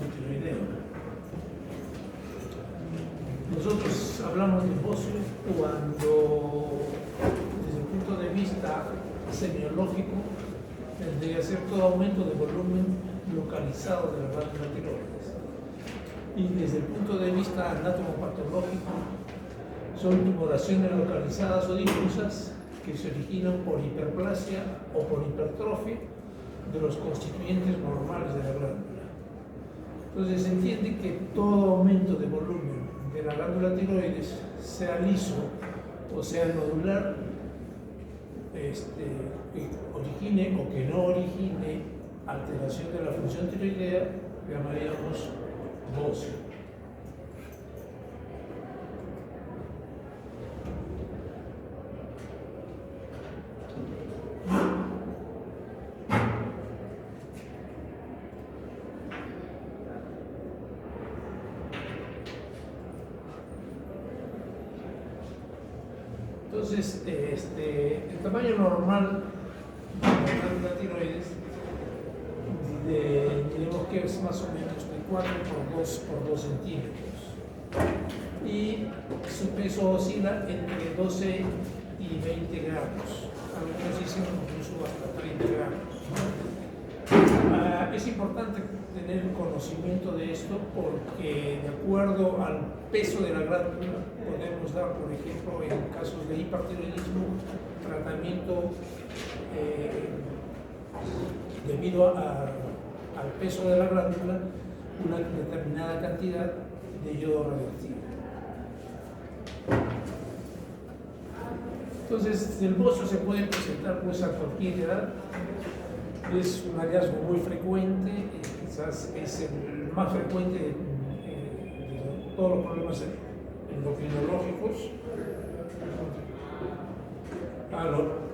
tiroideo. Nosotros hablamos de bocio cuando, desde el punto de vista semiológico, tendría que ser todo aumento de volumen localizado de la glándula tiroides. Y desde el punto de vista anatomopatológico, son tumoraciones localizadas o difusas que se originan por hiperplasia o por hipertrofia de los constituyentes normales de la glándula. Entonces se entiende que todo aumento de volumen de la glándula tiroides, sea liso o sea nodular, que origine o que no origine alteración de la función tiroidea, llamaríamos bocio. Entonces, el tamaño normal de la glándula tiroides, diremos que es más o menos de 4 por 2 centímetros. Y su peso oscila entre 12 y 20 gramos. Algunos dicen incluso hasta 30 gramos. Es importante tener conocimiento de esto porque, de acuerdo al peso de la glándula, podemos dar, por ejemplo, en casos de hipertiroidismo, tratamiento debido al peso de la glándula, una determinada cantidad de yodo radioactivo. Entonces, el bocio se puede presentar pues a cualquier edad. Es un hallazgo muy frecuente, quizás es el más frecuente de todos los problemas endocrinológicos. ¿Aló?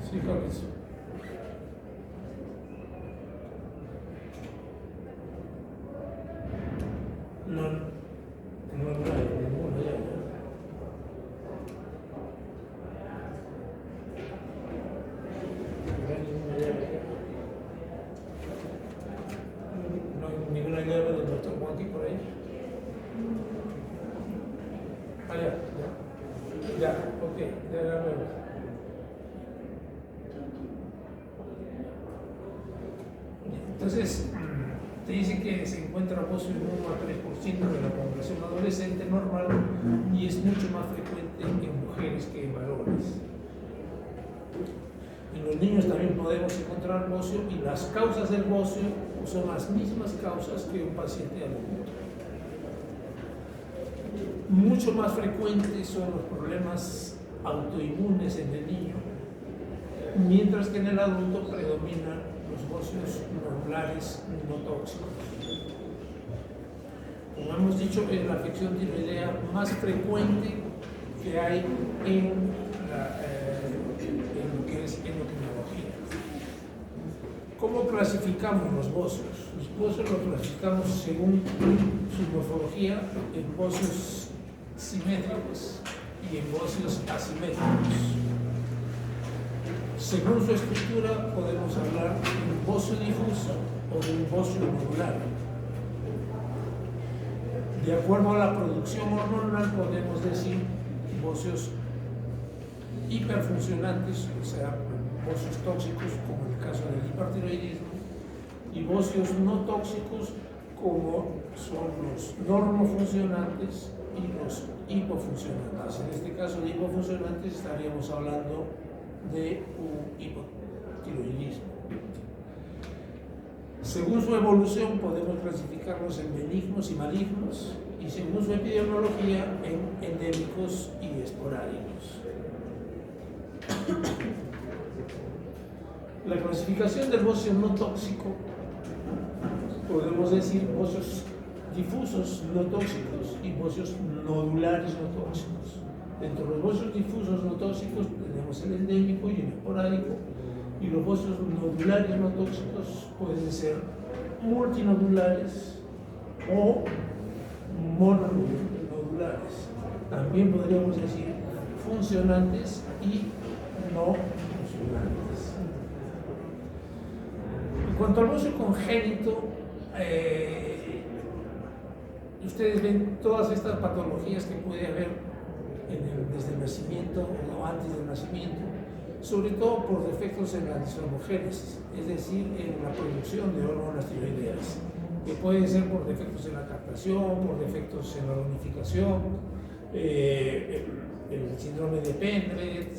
Sí, Carlos. No hay ninguno ya. No hay ninguna llave del doctor Juanqui por ahí. Ah, ya, ok, ya la veo. Entonces, te dice que se encuentra bocio en 1 a 3% de la población adolescente normal y es mucho más frecuente en mujeres que en varones. En los niños también podemos encontrar bocio y las causas del bocio son las mismas causas que un paciente adulto. Mucho más frecuentes son los problemas autoinmunes en el niño, mientras que en el adulto predominan los bocios nodulares no tóxicos. Como hemos dicho, es la afección tiroidea más frecuente que hay en lo que es endocrinología. ¿Cómo clasificamos los bocios? Los bocios los clasificamos según su morfología en bocios simétricos y en bocios asimétricos. Según su estructura, podemos hablar de un bocio difuso o de un bocio nodular. De acuerdo a la producción hormonal, podemos decir bocios hiperfuncionantes, o sea, bocios tóxicos, como en el caso del hipertiroidismo, y bocios no tóxicos, como son los normofuncionantes y los hipofuncionantes. En este caso de hipofuncionantes estaríamos hablando de un hipotiroidismo. Según su evolución podemos clasificarlos en benignos y malignos y según su epidemiología en endémicos y esporádicos. La clasificación del bocio no tóxico, podemos decir bocios difusos no tóxicos y bocios nodulares no tóxicos. Dentro de los bocios difusos no tóxicos tenemos el endémico y el esporádico, y los bocios nodulares no tóxicos pueden ser multinodulares o mononodulares. También podríamos decir funcionantes y no funcionantes. En cuanto cuanto al bocio congénito, ustedes ven todas estas patologías que puede haber desde el nacimiento o antes del nacimiento, sobre todo por defectos en la disomogénesis, es decir, en la producción de hormonas tiroideas, que puede ser por defectos en la captación, por defectos en la unificación, el síndrome de Pendre,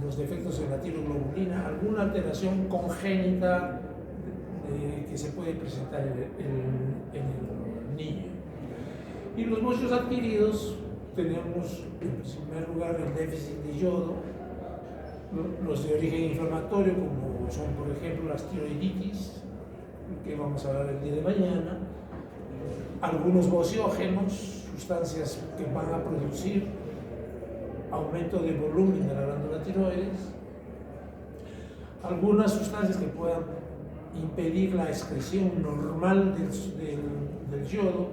los defectos en la tiroglobulina, alguna alteración congénita que se puede presentar en el niño. Y los bocios adquiridos, tenemos en primer lugar el déficit de yodo, los de origen inflamatorio, como son por ejemplo las tiroiditis, que vamos a hablar el día de mañana, algunos bociógenos, sustancias que van a producir aumento de volumen de la glándula tiroides, algunas sustancias que puedan impedir la excreción normal del yodo,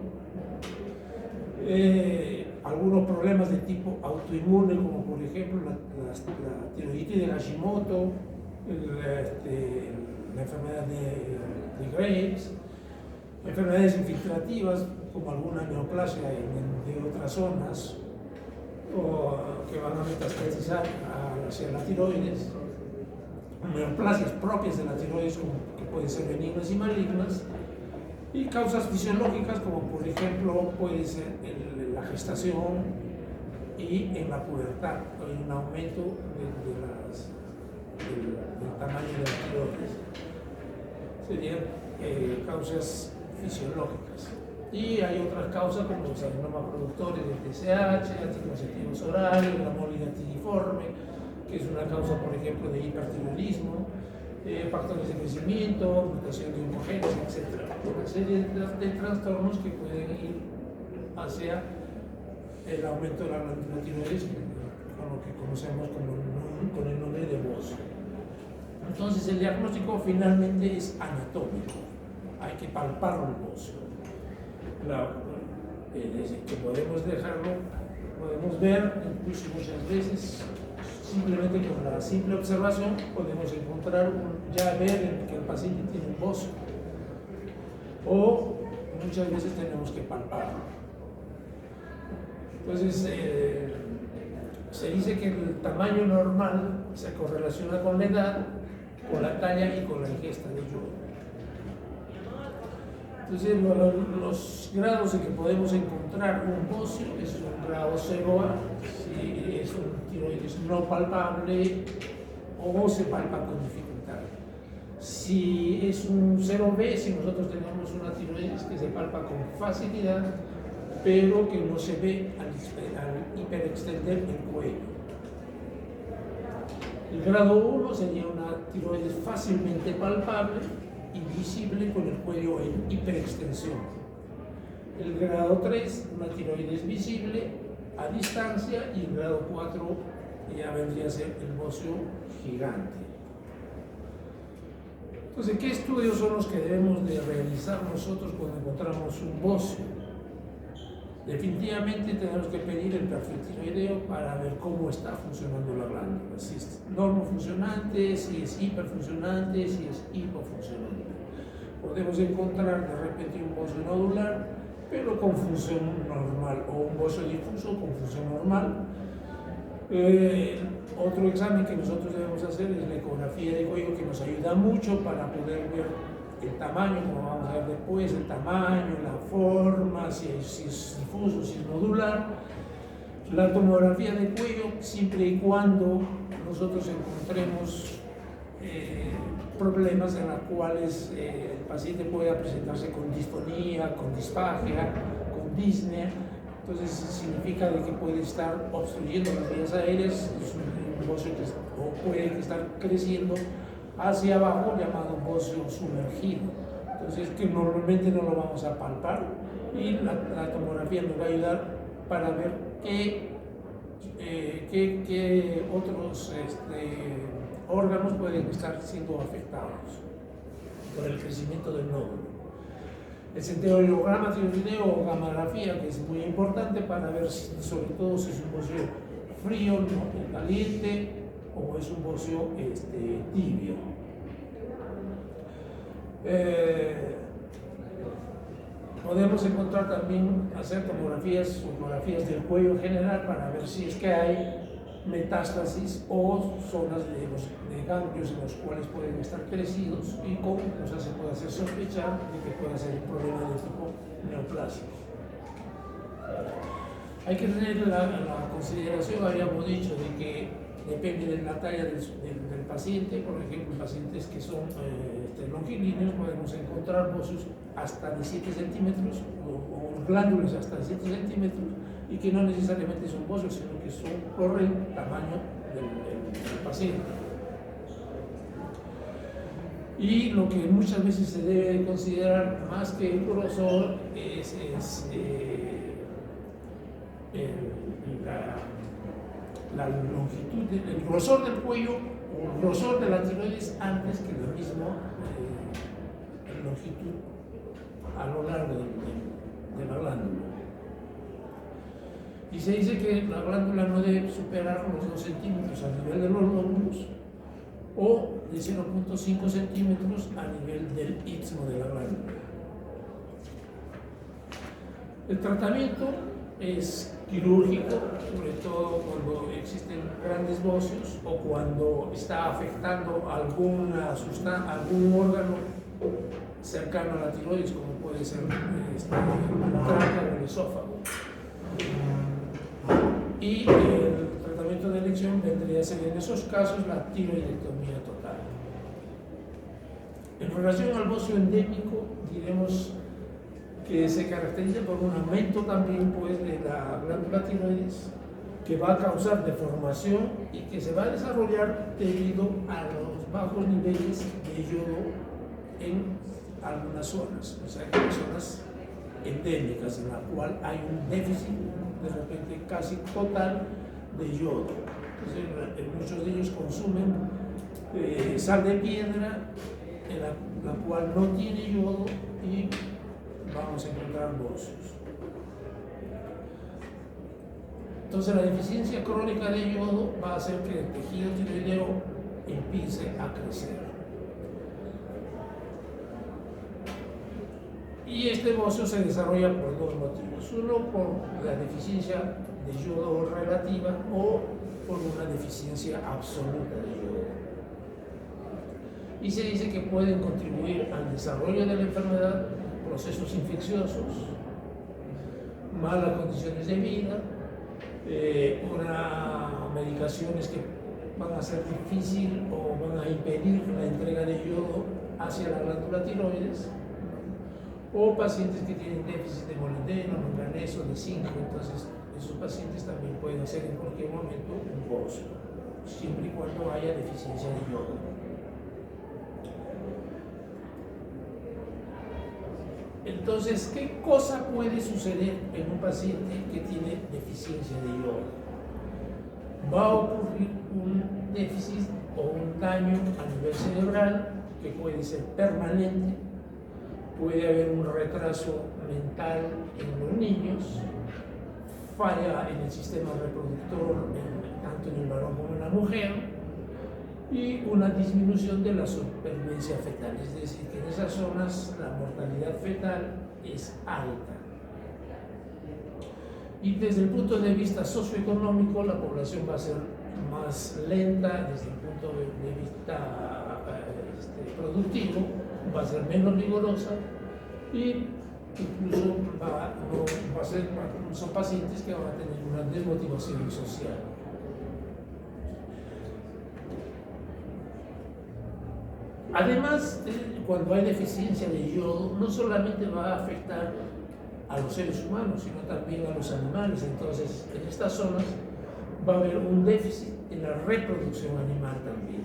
algunos problemas de tipo autoinmune, como por ejemplo la tiroiditis de Hashimoto, la enfermedad de Graves, enfermedades infiltrativas como alguna neoplasia de otras zonas o que van a metastasizar hacia la tiroides, neoplasias propias de la tiroides que pueden ser benignas y malignas, y causas fisiológicas como por ejemplo puede ser la gestación y en la pubertad hay un aumento del tamaño de la tiroides. Serían causas fisiológicas. Y hay otras causas como los adenomas productores de TSH, anticonceptivos orales, la moligatidiforme, que es una causa, por ejemplo, de hipertiroidismo, factores de crecimiento, mutación de homogenes, etc. Una serie de trastornos que pueden ir hacia el aumento de la glándula tiroides, con lo que conocemos con el nombre de bocio. Entonces, el diagnóstico finalmente es anatómico, hay que palparlo el bocio. Que podemos dejarlo, podemos ver, incluso muchas veces, simplemente con la simple observación, podemos encontrar, ya ver que el paciente tiene un bocio. O muchas veces tenemos que palparlo. Entonces, se dice que el tamaño normal se correlaciona con la edad, con la talla y con la ingesta de yodo. Entonces, los grados en que podemos encontrar un bocio es un grado 0A, si es un tiroides no palpable o se palpa con dificultad. Si es un 0B, si nosotros tenemos una tiroides que se palpa con facilidad, pero que no se ve al hiperextender el cuello. El grado 1 sería una tiroides fácilmente palpable y visible con el cuello en hiperextensión. El grado 3, una tiroides visible a distancia, y el grado 4 ya vendría a ser el bocio gigante. Entonces, ¿qué estudios son los que debemos de realizar nosotros cuando encontramos un bocio? Definitivamente tenemos que pedir el perfil tiroideo para ver cómo está funcionando la glándula, si es normofuncionante, si es hiperfuncionante, si es hipofuncionante. Podemos encontrar de repente un bocio nodular, pero con función normal, o un bocio difuso con función normal. Otro examen que nosotros debemos hacer es la ecografía de cuello, que nos ayuda mucho para poder ver el tamaño, como vamos a ver después, el tamaño, la forma, si es difuso, si es nodular. La tomografía de cuello, siempre y cuando nosotros encontremos problemas en los cuales el paciente pueda presentarse con disfonía, con disfagia, con disnea. Entonces significa de que puede estar obstruyendo las vías aéreas, es un bocio que puede estar creciendo hacia abajo, llamado bocio sumergido. Entonces, que normalmente no lo vamos a palpar, y la tomografía nos va a ayudar para ver qué otros órganos pueden estar siendo afectados por el crecimiento del nódulo. El centeograma tiroideo o gamografía, que es muy importante para ver sobre todo si es un bocio frío, no caliente, o es un bocio tibio. Podemos encontrar también, hacer tomografías del cuello en general para ver si es que hay metástasis o zonas de ganglios en los cuales pueden estar crecidos y con se puede hacer sospechar de que pueda ser un problema de tipo neoplásico. Hay que tener la consideración, habíamos dicho, de que depende de la talla del paciente. Por ejemplo, pacientes que son longilíneos, podemos encontrar bocios hasta de 7 centímetros o glándulas hasta de 7 centímetros y que no necesariamente son bocios, sino que corren el tamaño del paciente. Y lo que muchas veces se debe considerar más que el grosor es la longitud, el grosor del cuello o el grosor de la tiroides antes que la misma longitud a lo largo de la glándula. Y se dice que la glándula no debe superar los 2 centímetros a nivel de los lóbulos o de 0.5 centímetros a nivel del istmo de la glándula. El tratamiento es quirúrgico, sobre todo cuando existen grandes bocios o cuando está afectando algún órgano cercano a la tiroides, como puede ser el tráqueo o el esófago. Y el tratamiento de elección vendría a ser en esos casos la tiroidectomía total. En relación al bocio endémico, diremos que se caracteriza por un aumento también pues, de la glándula tiroides, que va a causar deformación y que se va a desarrollar debido a los bajos niveles de yodo en algunas zonas, o sea, que hay zonas endémicas en la cual hay un déficit de repente casi total de yodo. Entonces, muchos de ellos consumen sal de piedra, en la cual no tiene yodo, y vamos a encontrar bocios. Entonces, la deficiencia crónica de yodo va a hacer que el tejido tiroideo empiece a crecer. Y este bocio se desarrolla por 2 motivos. Uno, por la deficiencia de yodo relativa o por una deficiencia absoluta de yodo. Y se dice que pueden contribuir al desarrollo de la enfermedad procesos infecciosos, malas condiciones de vida, medicaciones que van a ser difícil o van a impedir la entrega de yodo hacia la glándula tiroides, o pacientes que tienen déficit de molibdeno, manganeso, de zinc. Entonces esos pacientes también pueden hacer en cualquier momento un bocio, siempre y cuando haya deficiencia de yodo. Entonces, ¿qué cosa puede suceder en un paciente que tiene deficiencia de yodo? Va a ocurrir un déficit o un daño a nivel cerebral que puede ser permanente, puede haber un retraso mental en los niños, falla en el sistema reproductor, tanto en el varón como en la mujer, y una disminución de la supervivencia fetal, es decir, que en esas zonas la mortalidad fetal es alta. Y desde el punto de vista socioeconómico, la población va a ser más lenta, desde el punto de vista productivo, va a ser menos vigorosa, y incluso son pacientes que van a tener una desmotivación social. Además, cuando hay deficiencia de yodo, no solamente va a afectar a los seres humanos, sino también a los animales. Entonces, en estas zonas va a haber un déficit en la reproducción animal también,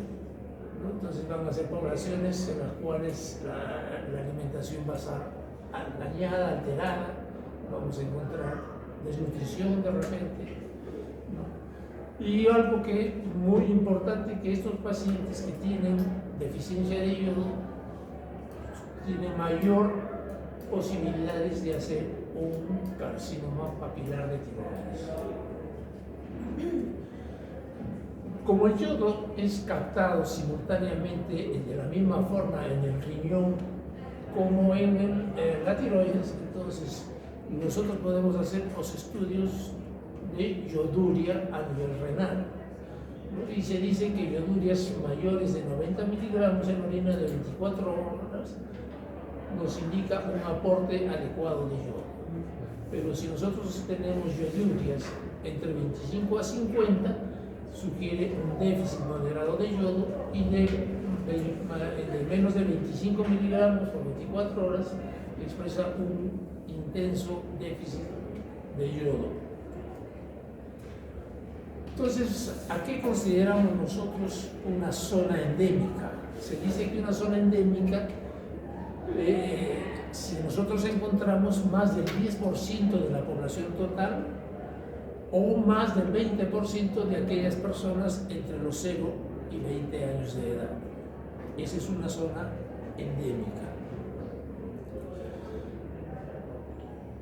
¿no? Entonces van a ser poblaciones en las cuales la alimentación va a estar dañada, alterada, vamos a encontrar desnutrición de repente, ¿no? Y algo que es muy importante, que estos pacientes que tienen deficiencia de yodo tienen mayor posibilidades de hacer un carcinoma papilar de tiroides. Como el yodo es captado simultáneamente de la misma forma en el riñón como en la tiroides. Entonces, nosotros podemos hacer los estudios de yoduria a nivel renal, ¿no? Y se dice que yodurias mayores de 90 miligramos en orina de 24 horas nos indica un aporte adecuado de yodo. Pero si nosotros tenemos yodurias entre 25 a 50, sugiere un déficit moderado de yodo, y de menos de 25 miligramos por 24 horas expresa un intenso déficit de yodo. Entonces, ¿a qué consideramos nosotros una zona endémica? Se dice que una zona endémica, si nosotros encontramos más del 10% de la población total o más del 20% de aquellas personas entre los 0 y 20 años de edad. Esa es una zona endémica.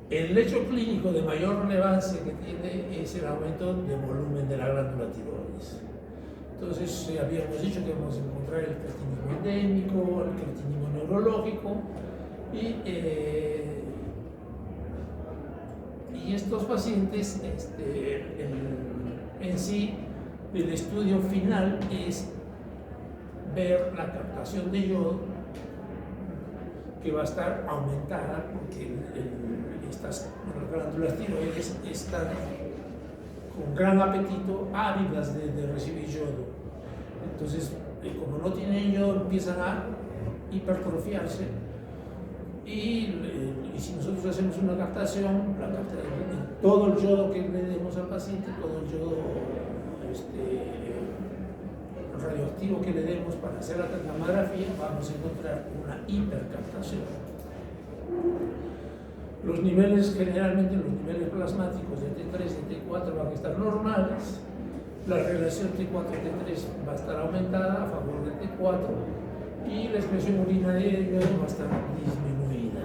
El hecho clínico de mayor relevancia que tiene es el aumento de volumen de la glándula tiroides. Entonces, habíamos dicho que vamos a encontrar el creatinismo endémico, el creatinismo neurológico, y estos pacientes, en sí, el estudio final es ver la captación de yodo, que va a estar aumentada porque estas glándulas tiroides están con gran apetito, ávidas de recibir yodo. Entonces, como no tienen yodo, empiezan a hipertrofiarse, y si nosotros hacemos una captación, todo el yodo que le demos al paciente, todo el yodo radioactivo que le demos para hacer la mamografía, vamos a encontrar una hipercaptación. Los niveles, generalmente los niveles plasmáticos de T3 y T4 van a estar normales, la relación T4-T3 va a estar aumentada a favor del T4, y la expresión urinaria de yodo va a estar disminuida.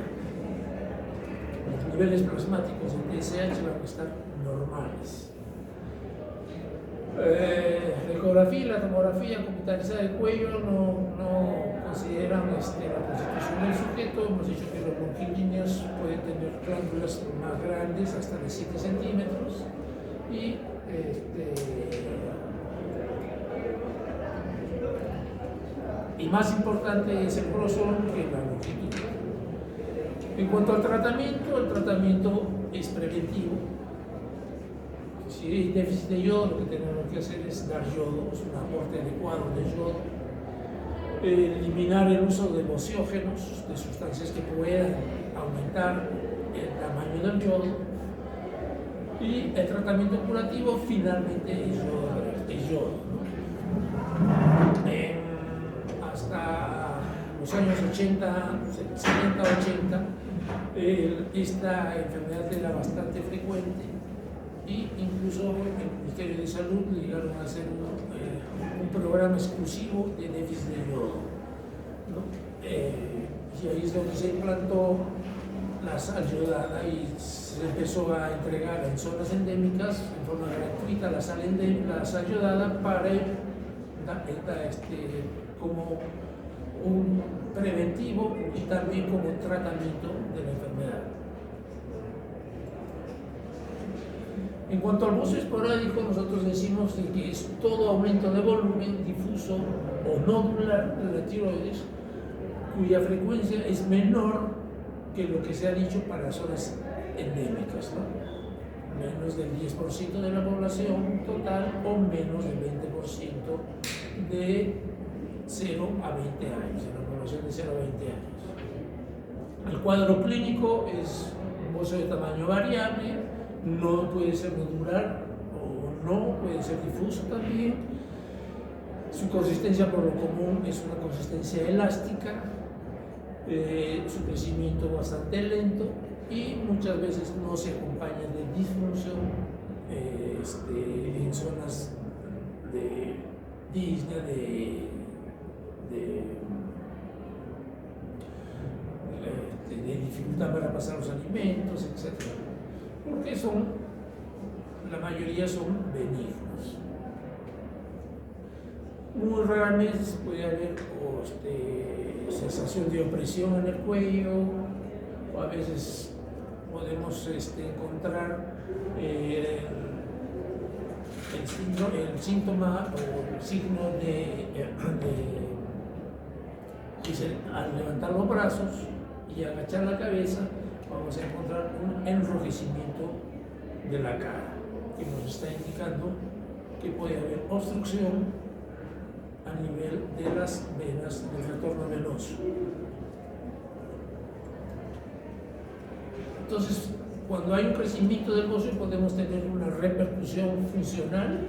Los niveles plasmáticos de TSH van a estar normales. La ecografía y la tomografía computarizada del cuello no consideran la constitución del sujeto. Hemos dicho que los longilíneos pueden tener glándulas más grandes, hasta de 7 centímetros, y más importante es el grosor que la longitud. En cuanto al tratamiento, el tratamiento es preventivo. Si hay déficit de yodo, lo que tenemos que hacer es dar yodo, es un aporte adecuado de yodo, eliminar el uso de bociógenos, de sustancias que puedan aumentar el tamaño del yodo, y el tratamiento curativo finalmente es yodo, ¿no? Hasta los años 80, 70, 80, esta enfermedad era bastante frecuente, y incluso el Ministerio de Salud llegaron a hacer un programa exclusivo de déficit de yodo, ¿no? Y ahí es donde se implantó la sal yodada, y se empezó a entregar en zonas endémicas en forma gratuita la sal yodada para como un preventivo y también como tratamiento de la enfermedad. En cuanto al bocio esporádico, nosotros decimos que es todo aumento de volumen difuso o nodular de la tiroides, cuya frecuencia es menor que lo que se ha dicho para zonas endémicas, ¿no? Menos del 10% de la población total o menos del 20% de 0 a 20 años, de la población de 0 a 20 años. El cuadro clínico es un bocio de tamaño variable, no puede ser nodular o no, puede ser difuso también. Su consistencia por lo común es una consistencia elástica, su crecimiento bastante lento, y muchas veces no se acompaña de disfunción en zonas de disnea, de dificultad para pasar los alimentos, etc. Porque la mayoría son benignos. Muy raramente puede haber sensación de opresión en el cuello, o a veces podemos encontrar el síntoma o el signo dice, al levantar los brazos y agachar la cabeza, vamos a encontrar un enrojecimiento de la cara, que nos está indicando que puede haber obstrucción a nivel de las venas del retorno venoso. Entonces, cuando hay un crecimiento del bocio, podemos tener una repercusión funcional,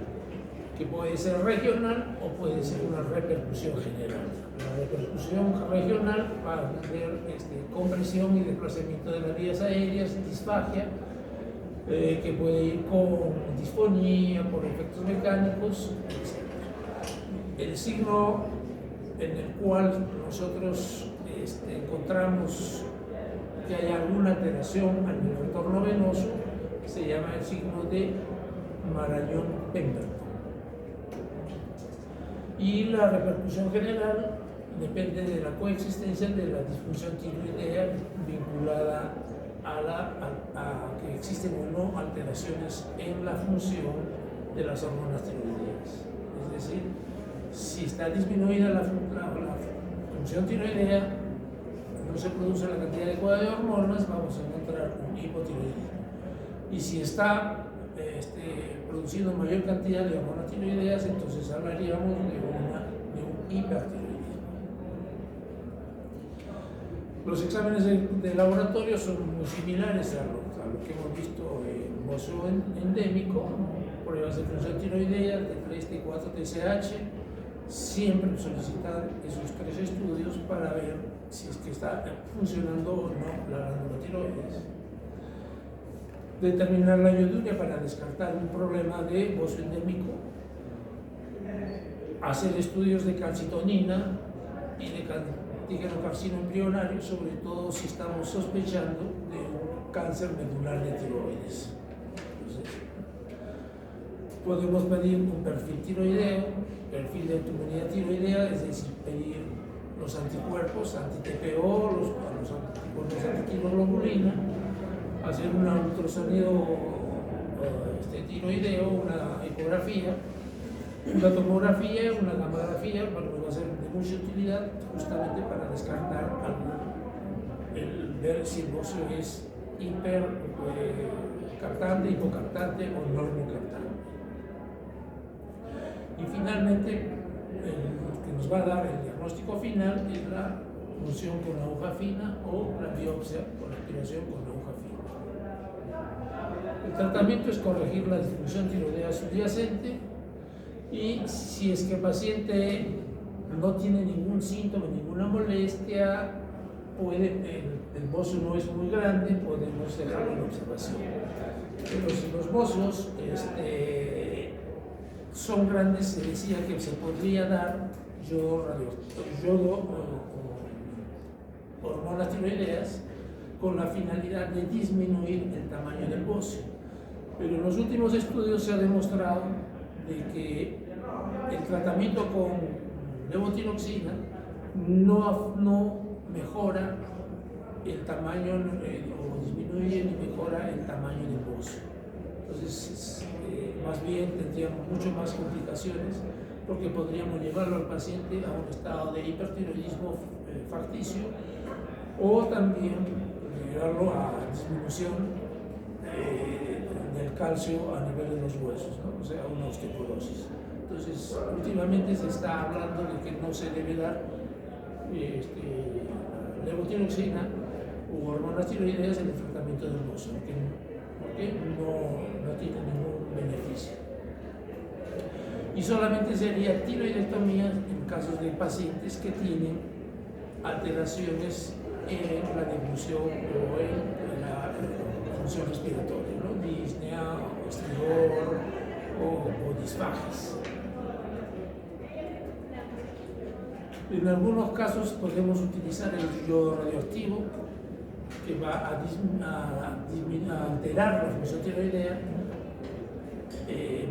que puede ser regional o puede ser una repercusión general. La repercusión regional va a tener compresión y desplazamiento de las vías aéreas, disfagia, que puede ir con disfonía, por efectos mecánicos, etc. El signo en el cual nosotros encontramos que hay alguna alteración en el retorno venoso se llama el signo de Marañón-Pemberton. Y la repercusión general depende de la coexistencia de la disfunción tiroidea vinculada a que existen o no alteraciones en la función de las hormonas tiroideas. Es decir, si está disminuida la función tiroidea, no se produce la cantidad adecuada de hormonas, vamos a encontrar un hipotiroidismo. Y si está produciendo mayor cantidad de hormonas tiroideas, entonces hablaríamos de un hipertiroidismo. Los exámenes de laboratorio son muy similares a lo que hemos visto en bocio endémico, pruebas de función tiroidea, T3, T4, TSH, siempre solicitar esos 3 estudios para ver si es que está funcionando o no la glándula tiroides. Determinar la ioduria para descartar un problema de bocio endémico. Hacer estudios de calcitonina y de antígeno carcino embrionario, sobre todo si estamos sospechando de un cáncer medular de tiroides. Entonces, podemos pedir un perfil tiroideo, perfil de autoinmunidad tiroidea, es decir, pedir los anticuerpos, anti-TPO, los anticuerpos antiquinolobulina, hacer un ultrasonido tiroideo, una ecografía, una tomografía, una gamografía, bueno, va a ser de mucha utilidad justamente para descartar ver si el bocio es hipercartante, hipocaptante o normocaptante. Y finalmente, el que nos va a dar el diagnóstico final es la punción con aguja fina o la biopsia con aspiración con aguja fina. El tratamiento es corregir la disfunción tiroidea subyacente, y si es que el paciente no tiene ningún síntoma, ninguna molestia, el bocio no es muy grande, podemos dejarlo en observación. Pero si los bocios son grandes, se decía que se podría dar yodo o hormonas tiroideas con la finalidad de disminuir el tamaño del bocio. Pero en los últimos estudios se ha demostrado de que el tratamiento con levotiroxina no mejora el tamaño o disminuye ni mejora el tamaño del bocio. Entonces, más bien tendríamos mucho más complicaciones, porque podríamos llevarlo al paciente a un estado de hipertiroidismo facticio, o también llevarlo a disminución del calcio a nivel de los huesos, ¿no? O sea, una osteoporosis. Entonces, últimamente se está hablando de que no se debe dar levotiroxina u hormonas tiroideas en el tratamiento del bocio, porque no tiene ningún beneficio. Y solamente sería tiroidectomía en casos de pacientes que tienen alteraciones en la deglución o en la función respiratoria, ¿no? Disnea, estridor o disfagias. En algunos casos podemos utilizar el yodo radioactivo, que va a alterar la función tiroidea,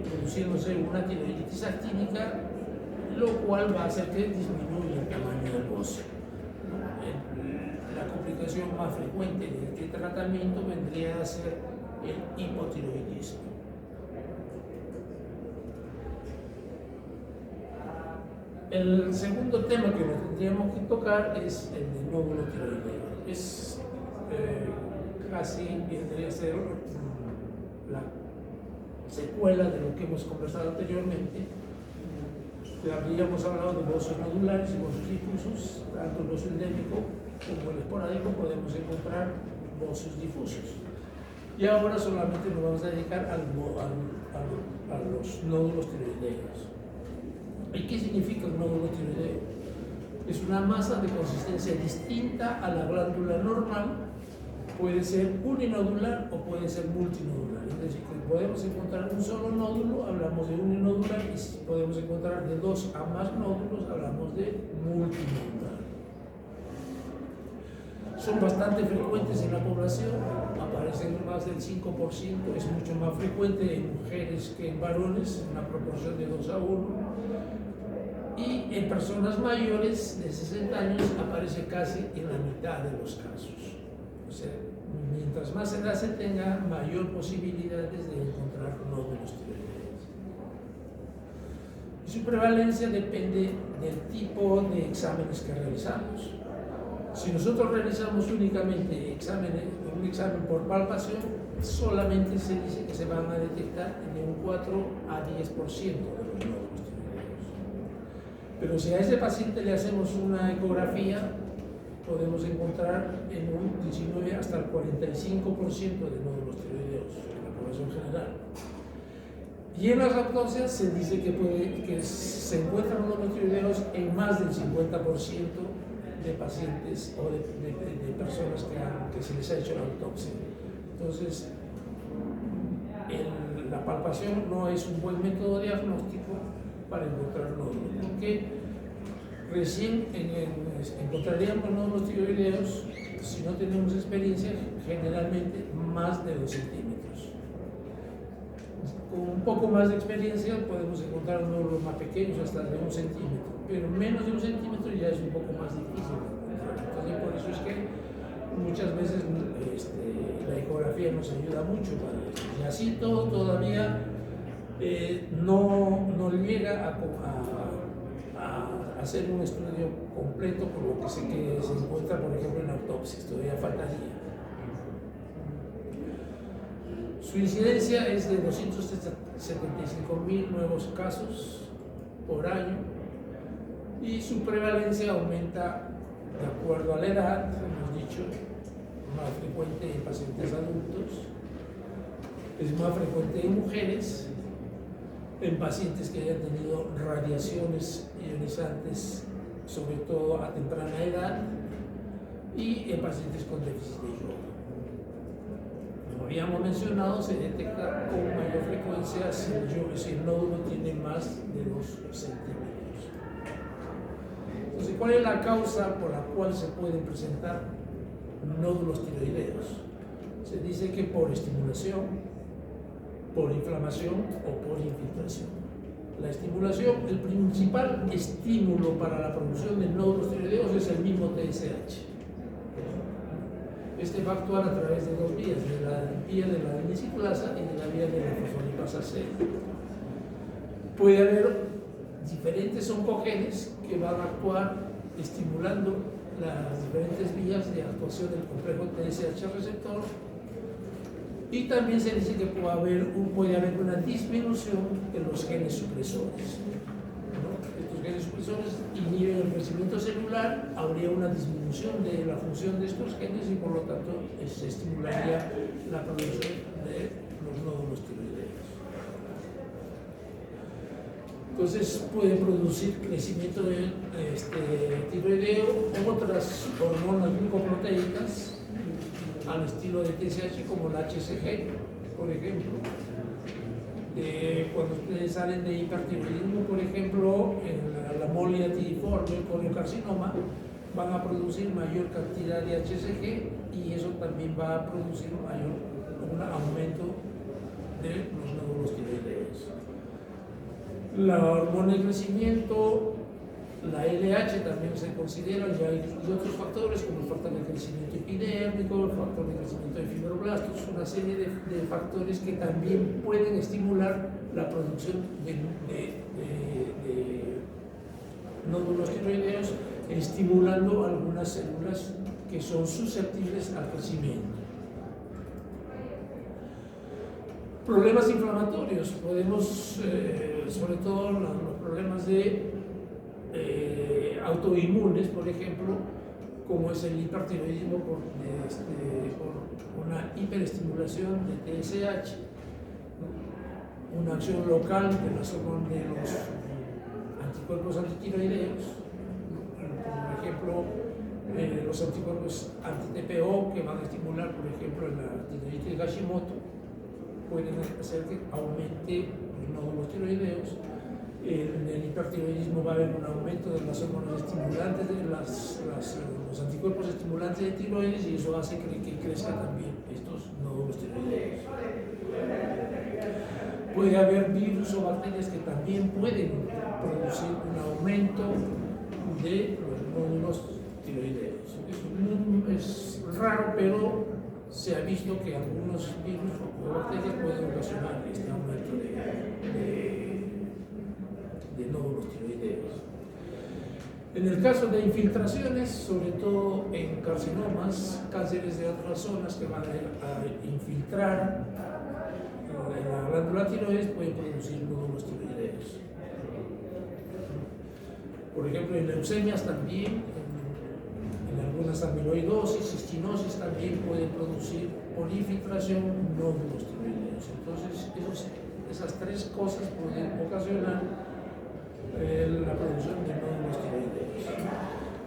produciéndose una tiroiditis actínica lo cual va a hacer que disminuya el tamaño del bocio. La complicación más frecuente de este tratamiento vendría a ser el hipotiroidismo. El segundo tema que nos tendríamos que tocar es el de nódulo tiroideo. Es casi vendría a ser la secuela de lo que hemos conversado anteriormente. Habríamos hablado de bocios nodulares y bocios difusos. Tanto el bocio endémico como el esporádico podemos encontrar bocios difusos. Y ahora solamente nos vamos a dedicar a los nódulos tiroideos. ¿Y qué significa un nódulo tiroideo? Es una masa de consistencia distinta a la glándula normal. Puede ser uninodular o puede ser multinodular. Es decir, que podemos encontrar un solo nódulo, hablamos de uninodular, y si podemos encontrar de 2 a más nódulos, hablamos de multinodular. Son bastante frecuentes en la población, aparecen más del 5%, es mucho más frecuente en mujeres que en varones, en una proporción de 2 a 1. Y en personas mayores de 60 años aparece casi en la mitad de los casos. O sea, mientras más edad se tenga, mayor posibilidades de encontrar nódulos tiroideos. Y su prevalencia depende del tipo de exámenes que realizamos. Si nosotros realizamos únicamente un examen por palpación, solamente se dice que se van a detectar de un 4 a 10% de los nódulos tiroideos. Pero si a ese paciente le hacemos una ecografía, podemos encontrar en un 19 hasta el 45% de nódulos tiroideos en la población general. Y en las autopsias se dice que se encuentran nódulos tiroideos en más del 50% de pacientes o de personas que se les ha hecho la autopsia. Entonces, la palpación no es un buen método diagnóstico para encontrar nódulos, porque recién encontraríamos nódulos tiroideos si no tenemos experiencia, generalmente más de 2 centímetros. Con un poco más de experiencia podemos encontrar nódulos más pequeños, hasta de 1 centímetro, pero menos de 1 centímetro ya es un poco más difícil. Entonces, por eso es que muchas veces la ecografía nos ayuda mucho para eso. Y así todo todavía no llega a hacer un estudio completo por lo que se encuentra, por ejemplo, en autopsias, todavía faltaría. Su incidencia es de 275.000 nuevos casos por año y su prevalencia aumenta de acuerdo a la edad, hemos dicho, más frecuente en pacientes adultos, es más frecuente en mujeres, en pacientes que hayan tenido radiaciones ionizantes, sobre todo a temprana edad, y en pacientes con déficit de yodo. Como habíamos mencionado, se detecta con mayor frecuencia si el nódulo tiene más de 2 centímetros. Entonces, ¿cuál es la causa por la cual se pueden presentar nódulos tiroideos? Se dice que por estimulación, por inflamación o por infiltración. La estimulación, el principal estímulo para la producción de nódulos tiroideos es el mismo TSH. Este va a actuar a través de 2 vías, de la vía de la adenosiclasa y de la vía de la fosfolipasa C. Puede haber diferentes oncogenes que van a actuar estimulando las diferentes vías de actuación del complejo TSH receptor, y también se dice que puede haber una disminución en los genes supresores. Estos genes supresores inhiben el crecimiento celular, habría una disminución de la función de estos genes y por lo tanto se estimularía la producción de los nódulos tiroideos. Entonces puede producir crecimiento de tiroideo o otras hormonas glucoproteicas al estilo de TSH, como la HCG, por ejemplo. Cuando ustedes salen de hipertiroidismo, por ejemplo, en la molia tiriforme, el coliocarcinoma, van a producir mayor cantidad de HCG y eso también va a producir un aumento de los nódulos tiroideos. La hormona de crecimiento, la LH también se considera, y hay otros factores como el factor de crecimiento epidérmico, el factor de crecimiento de fibroblastos, una serie de factores que también pueden estimular la producción de nódulos tiroideos, estimulando algunas células que son susceptibles al crecimiento. Problemas inflamatorios, podemos, sobre todo los problemas de autoinmunes, por ejemplo, como es el hipertiroidismo por una hiperestimulación de TSH, ¿no? Una acción local de los anticuerpos antitiroideos, ¿no? Por ejemplo, los anticuerpos anti-TPO que van a estimular, por ejemplo, la tiroiditis de Hashimoto, pueden hacer que aumente los nódulos tiroideos. En el hipertiroidismo va a haber un aumento de las hormonas estimulantes, de los anticuerpos estimulantes de tiroides, y eso hace que crezcan también estos nódulos tiroideos. Puede haber virus o bacterias que también pueden producir un aumento de los nódulos tiroideos. Es raro, pero se ha visto que algunos virus o bacterias pueden ocasionar este aumento de nódulos tiroideos. En el caso de infiltraciones, sobre todo en carcinomas, cánceres de otras zonas que van a infiltrar en la glándula tiroides, pueden producir nódulos tiroideos. Por ejemplo, en leucemias también, en algunas amiloidosis, cistinosis también pueden producir por infiltración nódulos tiroideos. Entonces, esas tres cosas pueden ocasionar la producción de nódulos tiroideos.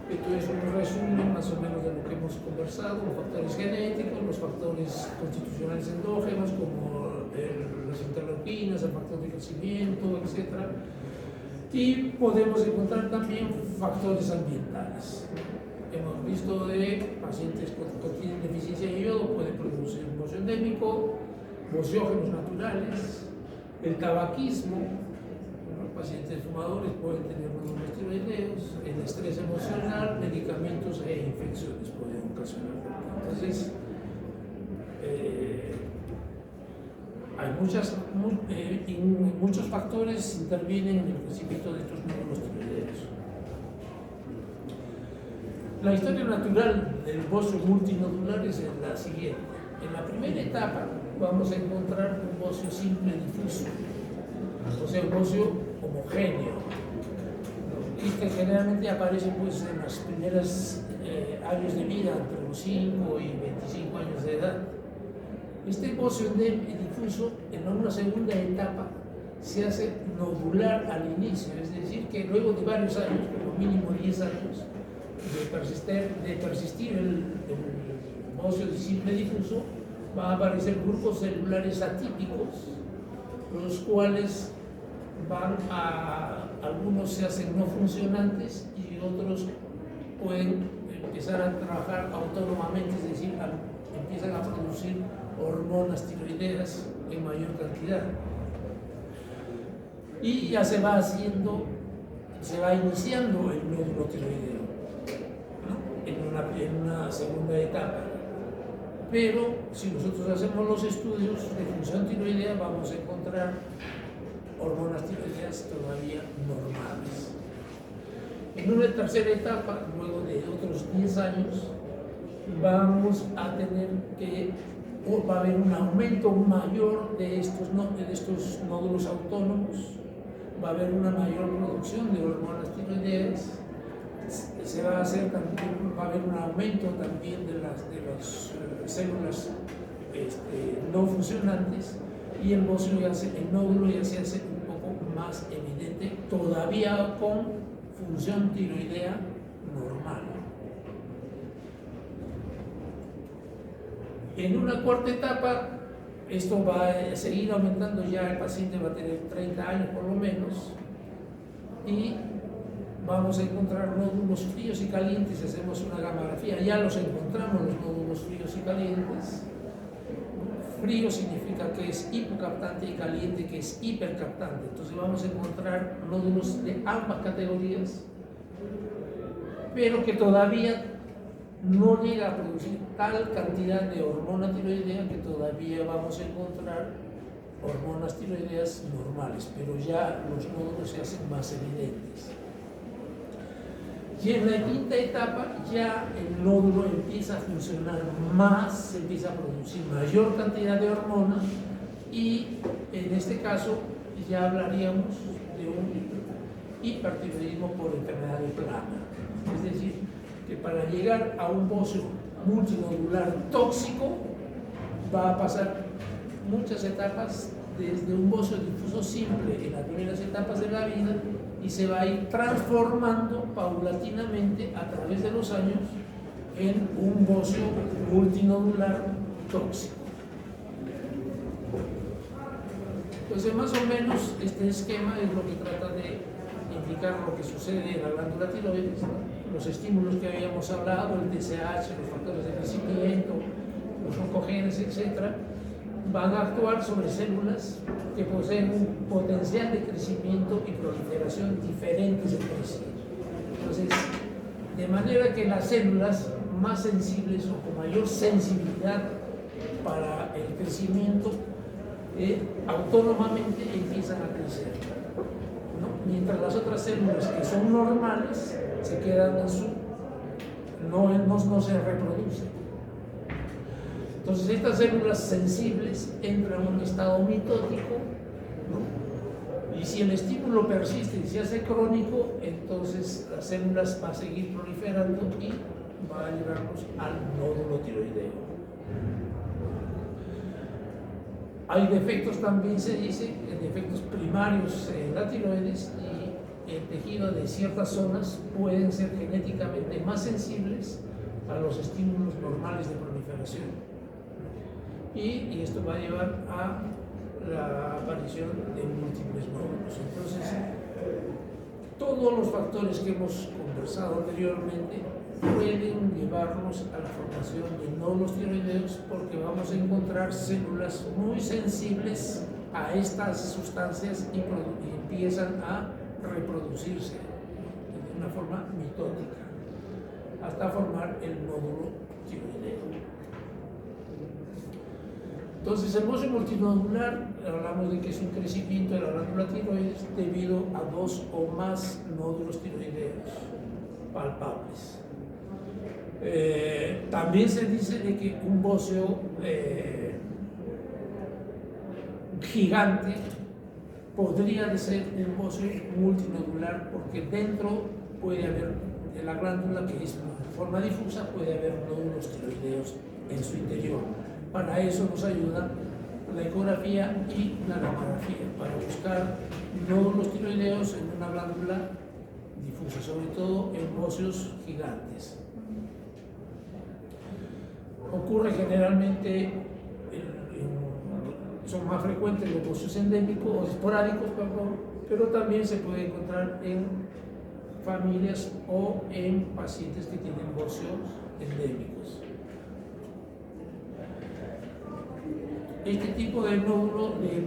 Esto es un resumen más o menos de lo que hemos conversado: los factores genéticos, los factores constitucionales endógenos como las interleuquinas, el factor de crecimiento, etc. Y podemos encontrar también factores ambientales. Hemos visto de pacientes que tienen deficiencia de yodo, pueden producir un bocio endémico, bociógenos naturales, el tabaquismo. Los pacientes fumadores pueden tener nódulos tiroideos, el estrés emocional, medicamentos e infecciones pueden ocasionar. Entonces, hay muchos factores intervienen en el crecimiento de estos nódulos tiroideos. La historia natural del bocio multinodular es la siguiente. En la primera etapa vamos a encontrar un bocio simple difuso, o sea, un bocio homogéneo, y que generalmente aparece pues, en los primeros años de vida, entre los 5 y 25 años de edad. Este bocio difuso, en una segunda etapa, se hace nodular al inicio, es decir, que luego de varios años, como mínimo 10 años, de persistir el bocio simple difuso, van a aparecer grupos celulares atípicos, los cuales algunos se hacen no funcionantes y otros pueden empezar a trabajar autónomamente, es decir, empiezan a producir hormonas tiroideas en mayor cantidad. Y ya se va iniciando el nódulo tiroideo, ¿no? en una segunda etapa. Pero si nosotros hacemos los estudios de función tiroidea, vamos a encontrar hormonas tiroideas todavía normales. En una tercera etapa, luego de otros 10 años, vamos a tener va a haber un aumento mayor de estos nódulos autónomos, va a haber una mayor producción de hormonas tiroideas, va a haber un aumento también de las células no funcionantes, y el nódulo ya se hace un poco más evidente, todavía con función tiroidea normal. En una cuarta etapa, esto va a seguir aumentando, ya el paciente va a tener 30 años por lo menos, y vamos a encontrar nódulos fríos y calientes. Si hacemos una gamografía, ya los encontramos, los nódulos fríos y calientes, Frío significa que es hipocaptante y caliente que es hipercaptante. Entonces vamos a encontrar nódulos de ambas categorías, pero que todavía no llega a producir tal cantidad de hormona tiroidea que todavía vamos a encontrar hormonas tiroideas normales, pero ya los nódulos se hacen más evidentes. Y en la quinta etapa ya el nódulo empieza a funcionar más, se empieza a producir mayor cantidad de hormona y en este caso ya hablaríamos de un hipertiroidismo por enfermedad de plana. Es decir, que para llegar a un bocio multinodular tóxico va a pasar muchas etapas, desde un bocio difuso simple en las primeras etapas de la vida, y se va a ir transformando paulatinamente a través de los años en un bocio multinodular tóxico. Entonces, más o menos, este esquema es lo que trata de indicar lo que sucede en la glándula tiroides, ¿no? Los estímulos que habíamos hablado, el TSH, los factores de crecimiento, los oncogenes, etc., van a actuar sobre células que poseen un potencial de crecimiento y proliferación diferentes entre sí. Entonces, de manera que las células más sensibles o con mayor sensibilidad para el crecimiento autónomamente empiezan a crecer, ¿no? Mientras las otras células que son normales se quedan en su, no se reproducen. Entonces estas células sensibles entran en un estado mitótico, ¿no? Y si el estímulo persiste y se hace crónico, entonces las células van a seguir proliferando y va a llevarnos al nódulo tiroideo. Hay defectos también, se dice, defectos primarios en la tiroides, y el tejido de ciertas zonas pueden ser genéticamente más sensibles a los estímulos normales de proliferación. Y esto va a llevar a la aparición de múltiples nódulos. Entonces, todos los factores que hemos conversado anteriormente pueden llevarnos a la formación de nódulos tiroideos, porque vamos a encontrar células muy sensibles a estas sustancias y empiezan a reproducirse de una forma mitótica hasta formar el nódulo tiroideo. Entonces, el bocio multinodular, hablamos de que es un crecimiento de la glándula tiroides debido a dos o más nódulos tiroideos palpables. También se dice de que un bocio gigante podría de ser un bocio multinodular, porque dentro puede haber, de la glándula, que es de forma difusa, puede haber nódulos tiroideos en su interior. Para eso nos ayuda la ecografía y la gamografía, para buscar nódulos tiroideos en una glándula difusa, sobre todo en bocios gigantes. Ocurre generalmente, son más frecuentes los bocios endémicos o esporádicos, pero también se puede encontrar en familias o en pacientes que tienen bocios endémicos. Este tipo de nódulos, de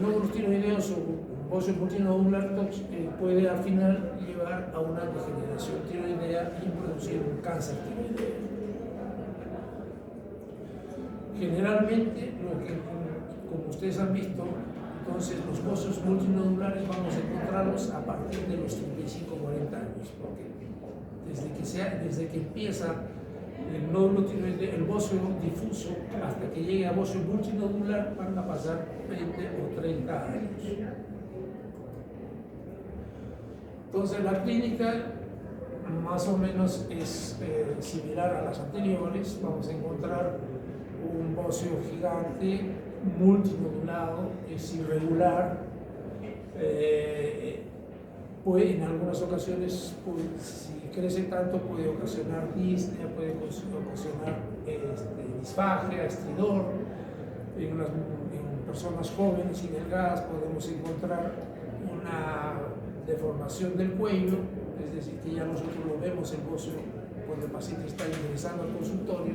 nódulos tiroideos o bocio multinodular tóxico, puede al final llevar a una degeneración tiroidea y producir un cáncer tiroideo. Generalmente, como ustedes han visto, entonces los bocios multinodulares vamos a encontrarlos a partir de los 35-40 años, porque desde que empieza el nódulo tiroideo, el bocio difuso, hasta que llegue a bocio multinodular, van a pasar 20 o 30 años. Entonces, la clínica más o menos es similar a las anteriores. Vamos a encontrar un bocio gigante, multinodulado, es irregular, puede, en algunas ocasiones, si crece tanto, puede ocasionar disnea, puede ocasionar disfagia, estridor. En personas jóvenes y delgadas podemos encontrar una deformación del cuello, es decir, que ya nosotros lo vemos el bocio cuando el paciente está ingresando al consultorio.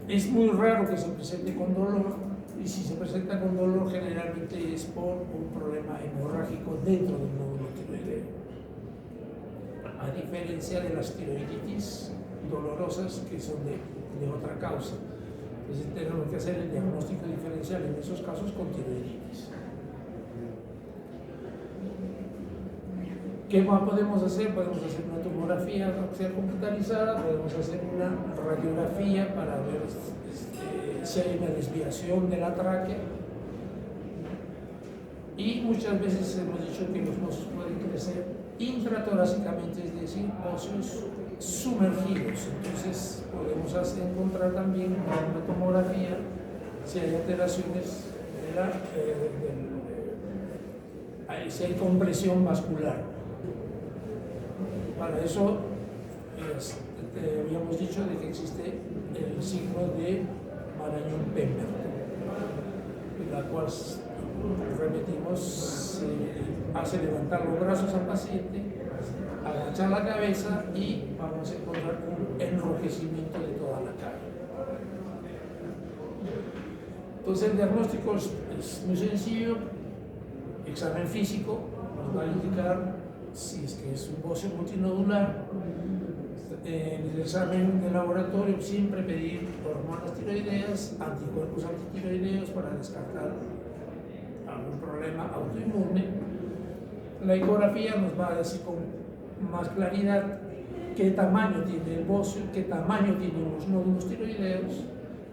Es muy raro que se presente con dolor, y si se presenta con dolor generalmente es por un problema hemorrágico dentro del nódulo tiroideo, a diferencia de las tiroiditis dolorosas que son de otra causa. Entonces tenemos que hacer el diagnóstico diferencial en esos casos con tiroiditis. ¿Qué más podemos hacer? Podemos hacer una tomografía axial computarizada, podemos hacer una radiografía para ver si hay una desviación de la tráquea. Y muchas veces hemos dicho que los óseos pueden crecer intratorácicamente, es decir, óseos sumergidos. Entonces podemos encontrar también en una tomografía si hay alteraciones si hay compresión vascular. Para eso habíamos dicho de que existe el signo de Marañón-Pemberton, en la cual repetimos, hace levantar los brazos al paciente, agachar la cabeza y vamos a encontrar un enrojecimiento de toda la cara. Entonces el diagnóstico es muy sencillo. Examen físico nos va a indicar si es que es un óseo multinodular. En el examen de laboratorio siempre pedir hormonas tiroideas, anticuerpos antitiroideos para descartar algún problema autoinmune. La ecografía nos va a decir con más claridad qué tamaño tiene el óseo, qué tamaño tienen los nódulos tiroideos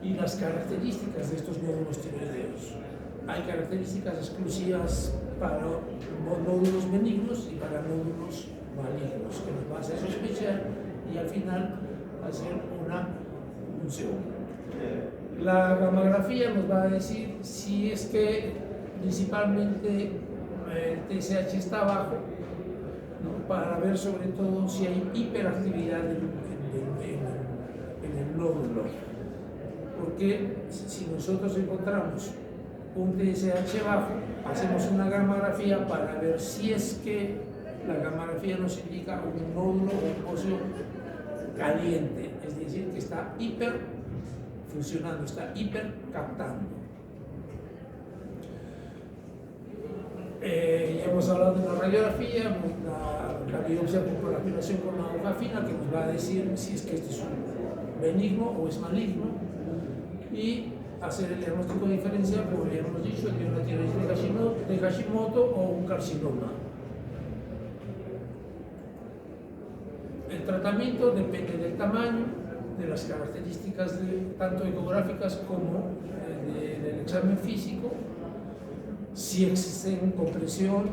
y las características de estos nódulos tiroideos. Hay características exclusivas para nódulos benignos y para nódulos malignos, que nos va a hacer sospechar y al final hacer una punción. La gammagrafía nos va a decir si es que principalmente el TSH está bajo, ¿no? Para ver sobre todo si hay hiperactividad en el nódulo. Porque si nosotros encontramos un TSH bajo, hacemos una gammagrafía para ver si es que la gammagrafía nos indica un nódulo o un óseo caliente, es decir, que está hiper funcionando, está hiper captando. Ya hemos hablado de la radiografía, la biopsia por aspiración con una aguja fina, que nos va a decir si es que este es un benigno o es maligno, y hacer el diagnóstico diferencial, como ya hemos dicho, de una tiroiditis de Hashimoto o un carcinoma. El tratamiento depende del tamaño, de las características tanto ecográficas como del examen físico. Si existe compresión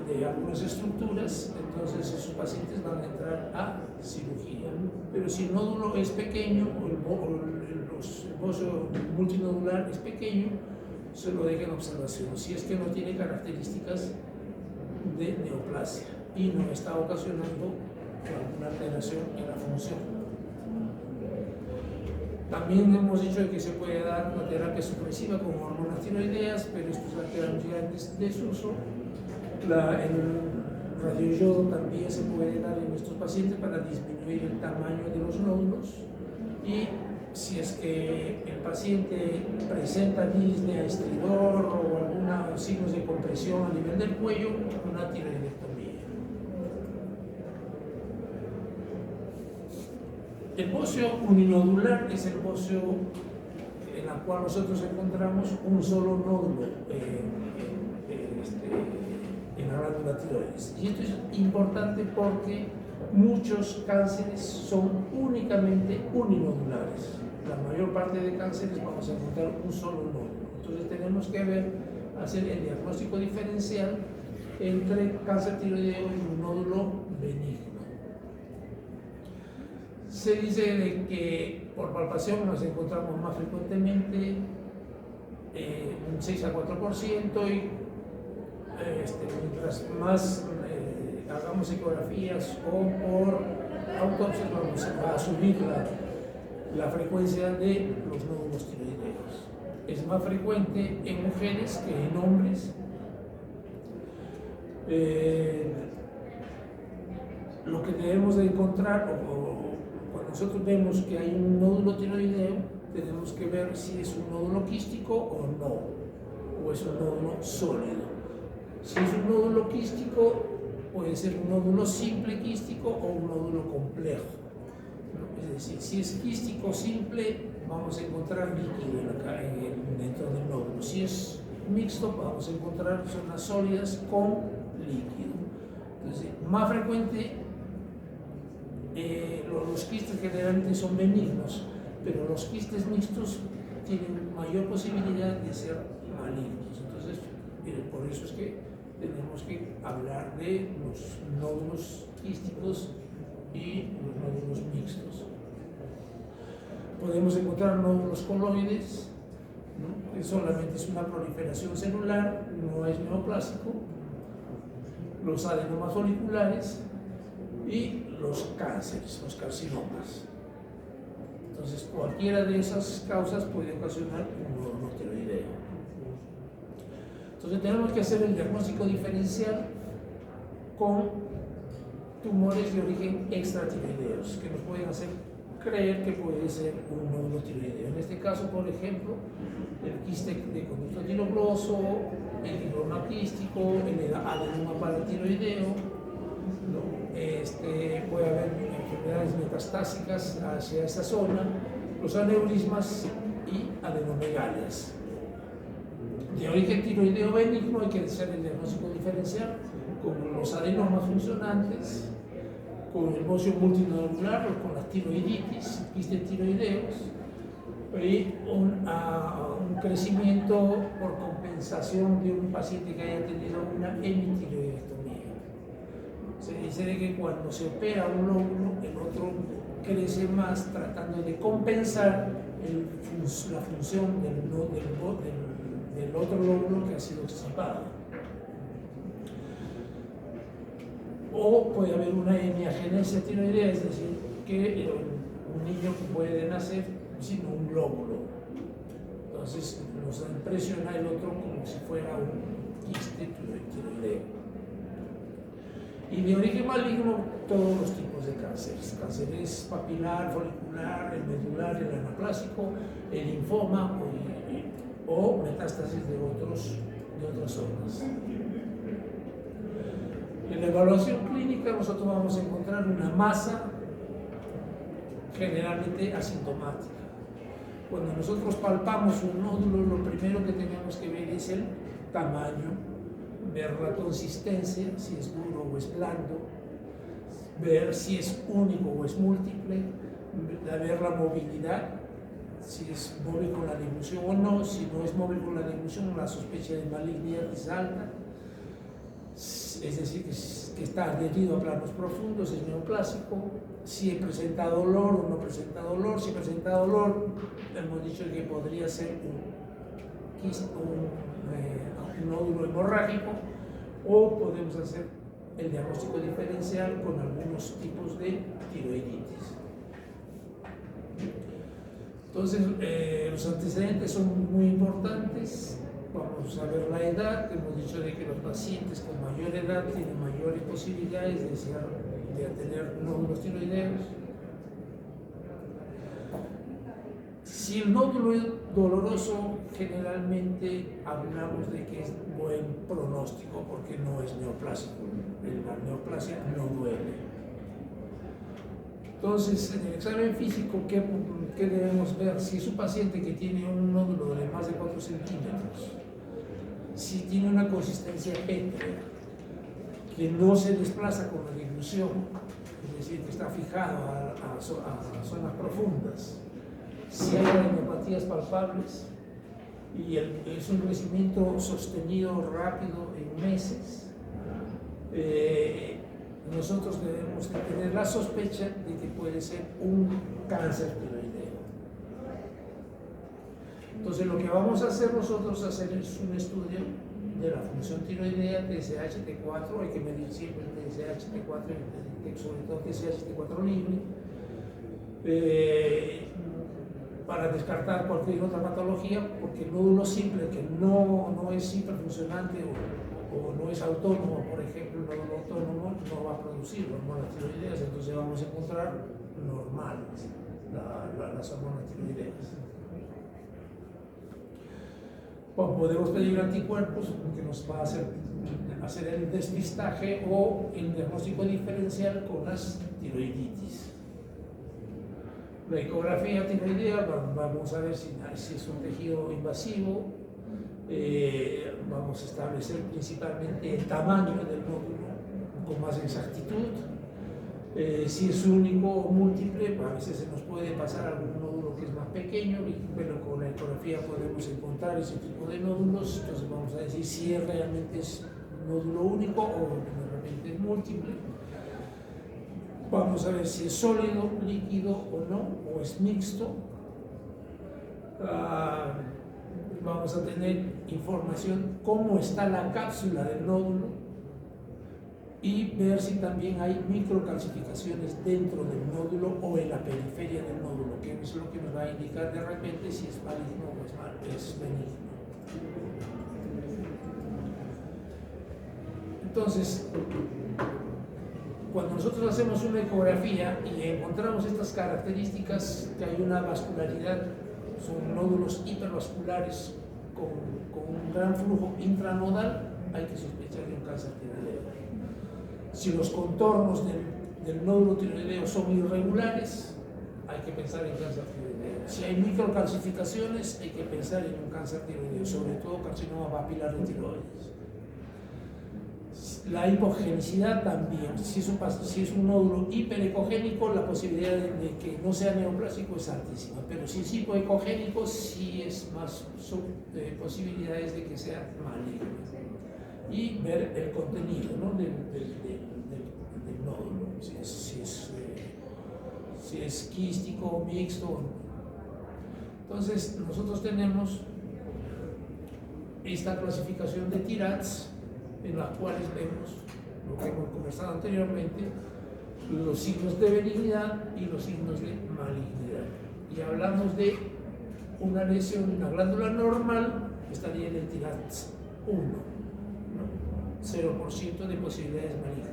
de algunas estructuras, entonces esos pacientes van a entrar a cirugía. Pero si el nódulo es pequeño o el óseo multinodular es pequeño, se lo deja en observación. Si es que no tiene características de neoplasia y no está ocasionando alguna alteración en la función. También hemos dicho que se puede dar una terapia supresiva con hormonas tiroideas, pero esto es ya en desuso. El radioyodo también se puede dar en estos pacientes para disminuir el tamaño de los nódulos, y si es que el paciente presenta disnea, estridor o algunos signos de compresión a nivel del cuello, una tiroidectomía. El óseo uninodular es el óseo en el cual nosotros encontramos un solo nódulo en la glándula tiroides. Y esto es importante porque muchos cánceres son únicamente uninodulares. La mayor parte de cánceres vamos a encontrar un solo nódulo. Entonces tenemos que hacer el diagnóstico diferencial entre cáncer tiroideo y un nódulo benigno. Se dice de que por palpación nos encontramos más frecuentemente un 6 a 4%, y mientras más hagamos ecografías o por autopsia vamos a subir la frecuencia de los nódulos tiroideos. Es más frecuente en mujeres que en hombres. Lo que debemos de encontrar cuando nosotros vemos que hay un nódulo tiroideo, tenemos que ver si es un nódulo quístico o no, o es un nódulo sólido. Si es un nódulo quístico, puede ser un nódulo simple quístico o un nódulo complejo. Es decir, si es quístico simple, vamos a encontrar líquido dentro del nódulo. Si es mixto, vamos a encontrar zonas sólidas con líquido. Entonces, más frecuente, los quistes generalmente son benignos, pero los quistes mixtos tienen mayor posibilidad de ser malignos. Entonces, por eso es que tenemos que hablar de los nódulos quísticos y los nódulos mixtos. Podemos encontrar nódulos coloides, ¿no? Que solamente es una proliferación celular, no es neoplásico, los adenomas foliculares y los cánceres, los carcinomas. Entonces, cualquiera de esas causas puede ocasionar un nódulo tiroideo. Entonces, tenemos que hacer el diagnóstico diferencial con tumores de origen extratiroideos, que nos pueden hacer creer que puede ser un nódulo tiroideo. En este caso, por ejemplo, el quiste de conducto tirogloso, el tigroma quístico, el adenoma paratiroideo, ¿no? Puede haber enfermedades metastásicas hacia esa zona, los aneurismas y adenomegalias. De origen tiroideo benigno hay que hacer el diagnóstico diferencial con los adenomas funcionantes, con el bocio multinodular o con las tiroiditis, quistes tiroideos, y un crecimiento por compensación de un paciente que haya tenido una hemitiroidectomía. Se dice de que cuando se opera un lóbulo, el otro crece más tratando de compensar la función del otro lóbulo que ha sido extirpado. O puede haber una hemiagenesia tiroidea, es decir, que un niño puede nacer sin un lóbulo. Entonces nos impresiona el otro como si fuera un quiste tiroideo. Y de origen maligno, todos los tipos de cánceres. Cánceres papilar, folicular, el medular, el anaplásico, el linfoma o metástasis de otras zonas. En la evaluación clínica nosotros vamos a encontrar una masa generalmente asintomática. Cuando nosotros palpamos un nódulo, lo primero que tenemos que ver es el tamaño, ver la consistencia, si es duro o es blando, ver si es único o es múltiple, ver la movilidad, si es móvil con la dilución o no. Si no es móvil con la dilución, la sospecha de malignidad es alta. Es decir, que está adherido a planos profundos, es neoplásico. Si presenta dolor o no presenta dolor. Si presenta dolor, hemos dicho que podría ser un nódulo hemorrágico, o podemos hacer el diagnóstico diferencial con algunos tipos de tiroiditis. Entonces, los antecedentes son muy importantes. Vamos a ver la edad. Hemos dicho de que los pacientes con mayor edad tienen mayores posibilidades de tener nódulos tiroideos. Si el nódulo es doloroso, generalmente hablamos de que es buen pronóstico porque no es neoplásico. La neoplasia no duele. Entonces, en el examen físico, ¿qué debemos ver? Si es un paciente que tiene un nódulo de más de 4 centímetros, si tiene una consistencia pétrea, que no se desplaza con la dilución, es decir, que está fijado a zonas profundas, si hay adenopatías palpables y es un crecimiento sostenido rápido en meses, nosotros debemos tener la sospecha de que puede ser un cáncer tiroideo. Entonces, lo que vamos a hacer nosotros es un estudio de la función tiroidea, TSH-T4, hay que medir siempre el TSH-T4, sobre todo TSH-T4 libre, para descartar cualquier otra patología, porque el nódulo simple, que no es hiperfuncionante o no es autónomo, por ejemplo, el nódulo autónomo no va a producir hormonas tiroideas. Entonces vamos a encontrar normales, las hormonas tiroideas. Podemos pedir anticuerpos que nos va a hacer el despistaje o el diagnóstico diferencial con las tiroiditis. La ecografía tiroidea, vamos a ver si es un tejido invasivo, vamos a establecer principalmente el tamaño del nódulo con más exactitud. Si es único o múltiple, a veces se nos puede pasar algún nódulo que es más pequeño, pero con la ecografía podemos encontrar ese tipo de nódulos. Entonces vamos a decir si realmente es un nódulo único o realmente es múltiple. Vamos a ver si es sólido, líquido o no, o es mixto. Vamos a tener información cómo está la cápsula del nódulo y ver si también hay microcalcificaciones dentro del nódulo o en la periferia del nódulo, que es lo que nos va a indicar de repente si es maligno o es benigno. Entonces, cuando nosotros hacemos una ecografía y encontramos estas características, que hay una vascularidad, son nódulos hipervasculares con un gran flujo intranodal, hay que sospechar de un cáncer tiroideo. Si los contornos del nódulo tiroideo son irregulares, hay que pensar en cáncer tiroideo. Si hay microcalcificaciones, hay que pensar en un cáncer tiroideo, sobre todo carcinoma papilar de tiroides. La hipogenicidad también, si es un nódulo hiperecogénico, la posibilidad de que no sea neoplásico es altísima, pero si es hipoecogénico, sí es más posibilidades de que sea maligno. Y ver el contenido, ¿no? del nódulo, si es quístico, mixto. Entonces, nosotros tenemos esta clasificación de TIRADS, en las cuales vemos lo que hemos conversado anteriormente, los signos de benignidad y los signos de malignidad. Y hablamos de una lesión en una glándula normal, estaría en el TIRADS 1, ¿no? 0% de posibilidades malignas.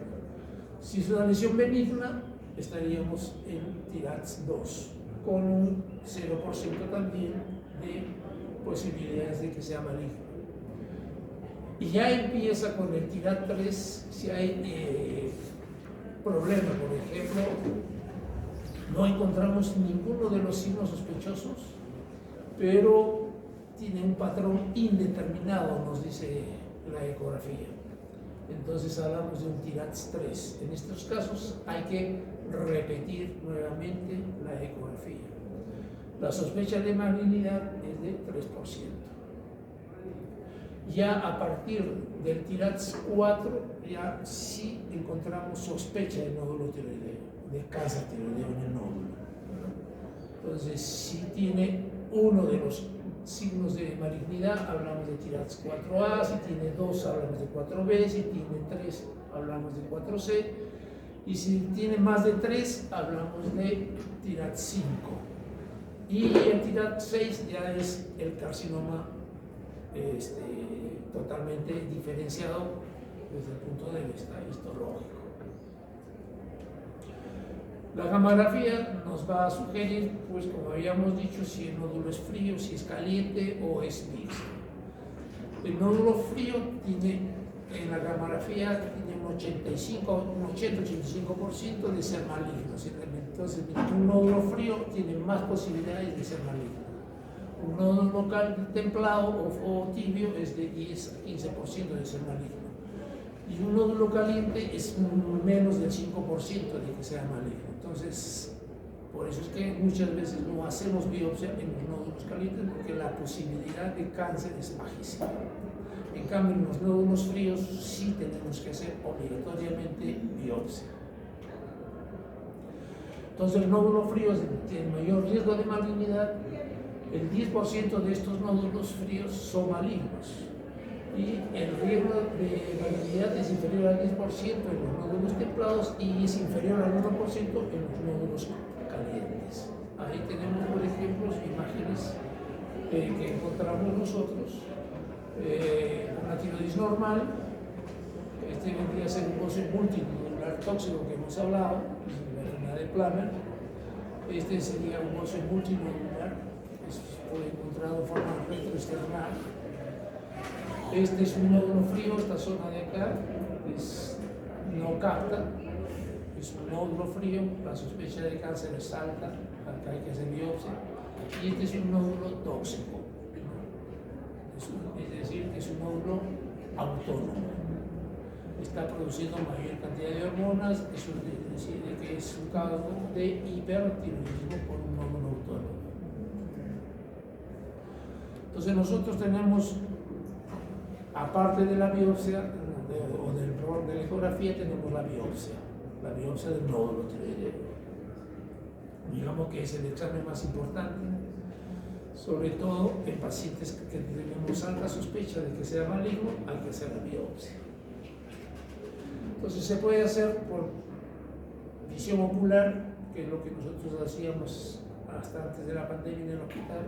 Si es una lesión benigna, estaríamos en TIRADS 2, con un 0% también de posibilidades de que sea maligno. Y ya empieza con el TIRADS 3, si hay problemas, por ejemplo, no encontramos ninguno de los signos sospechosos, pero tiene un patrón indeterminado, nos dice la ecografía. Entonces hablamos de un TIRADS 3. En estos casos hay que repetir nuevamente la ecografía. La sospecha de malignidad es de 3%. Ya a partir del TIRADS 4, ya sí encontramos sospecha de nódulo tiroideo, de cáncer tiroideo en el nódulo. Entonces, si tiene uno de los signos de malignidad, hablamos de TIRADS 4A, si tiene 2, hablamos de 4B, si tiene 3, hablamos de 4C, y si tiene más de 3, hablamos de TIRADS 5. Y el TIRADS 6 ya es el carcinoma totalmente diferenciado desde el punto de vista histológico. La gamografía nos va a sugerir, pues como habíamos dicho, si el nódulo es frío, si es caliente o es mixto. El nódulo frío tiene, en la gamografía, tiene un 80-85% de ser maligno. Entonces, un nódulo frío tiene más posibilidades de ser maligno. Un nódulo templado o tibio es de 10 a 15% de ser maligno. Y un nódulo caliente es menos del 5% de que sea maligno. Entonces, por eso es que muchas veces no hacemos biopsia en los nódulos calientes, porque la posibilidad de cáncer es bajísima. En cambio, en los nódulos fríos sí tenemos que hacer obligatoriamente biopsia. Entonces, el nódulo frío tiene mayor riesgo de malignidad. El 10% de estos nódulos fríos son malignos. Y el riesgo de malignidad es inferior al 10% en los nódulos templados y es inferior al 1% en los nódulos calientes. Ahí tenemos, por ejemplo, imágenes que encontramos nosotros. Una tiroides normal, vendría a ser un goce multinodular tóxico que hemos hablado, la enfermedad de Plummer, Este sería un bocio multinodular, fue encontrado de forma retroexternal. Este es un nódulo frío, esta zona de acá no capta, es un nódulo frío, la sospecha de cáncer es alta, acá hay que hacer biopsia. Y este es un nódulo tóxico, es decir, que es un nódulo autónomo. Está produciendo mayor cantidad de hormonas, eso es decir, que es un caso de hipertiroidismo por un nódulo autónomo. Entonces nosotros tenemos, aparte de la biopsia o de la ecografía, tenemos la biopsia del nódulo tiroideo. Digamos que es el examen más importante, sobre todo en pacientes que tenemos alta sospecha de que sea maligno, hay que hacer la biopsia. Entonces se puede hacer por visión ocular, que es lo que nosotros hacíamos hasta antes de la pandemia en el hospital.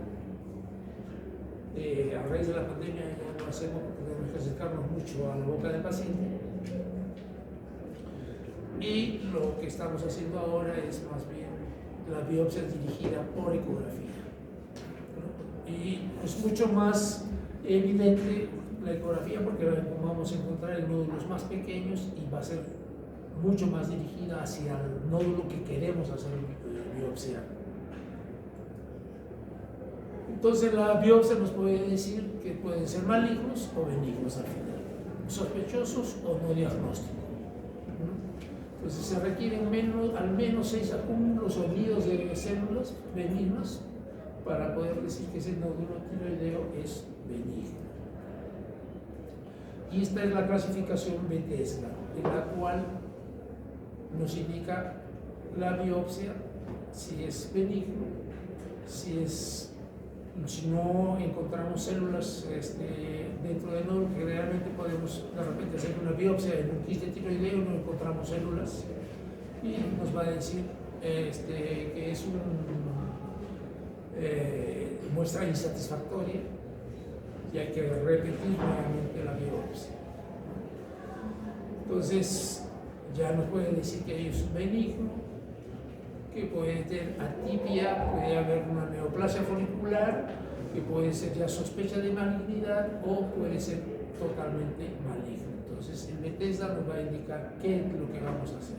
A raíz de la pandemia ya no lo hacemos porque tenemos que acercarnos mucho a la boca del paciente. Y lo que estamos haciendo ahora es más bien la biopsia dirigida por ecografía. Y es mucho más evidente la ecografía porque vamos a encontrar en nódulos más pequeños y va a ser mucho más dirigida hacia el nódulo que queremos hacer biopsia. Entonces la biopsia nos puede decir que pueden ser malignos o benignos al final, sospechosos o no diagnósticos. Entonces se requieren al menos 6 acúmulos o nidos de células benignas para poder decir que ese nódulo tiroideo es benigno. Y esta es la clasificación Bethesda, en la cual nos indica la biopsia si es benigno, si no encontramos células dentro del nódulo, que realmente podemos de repente hacer una biopsia en un quiste tiroideo y no encontramos células, y nos va a decir que es una muestra insatisfactoria y hay que repetir nuevamente la biopsia. Entonces ya nos puede decir que es benigno, que puede tener atipia, puede haber una neoplasia folicular, que puede ser ya sospecha de malignidad o puede ser totalmente maligno. Entonces el Bethesda nos va a indicar qué es lo que vamos a hacer.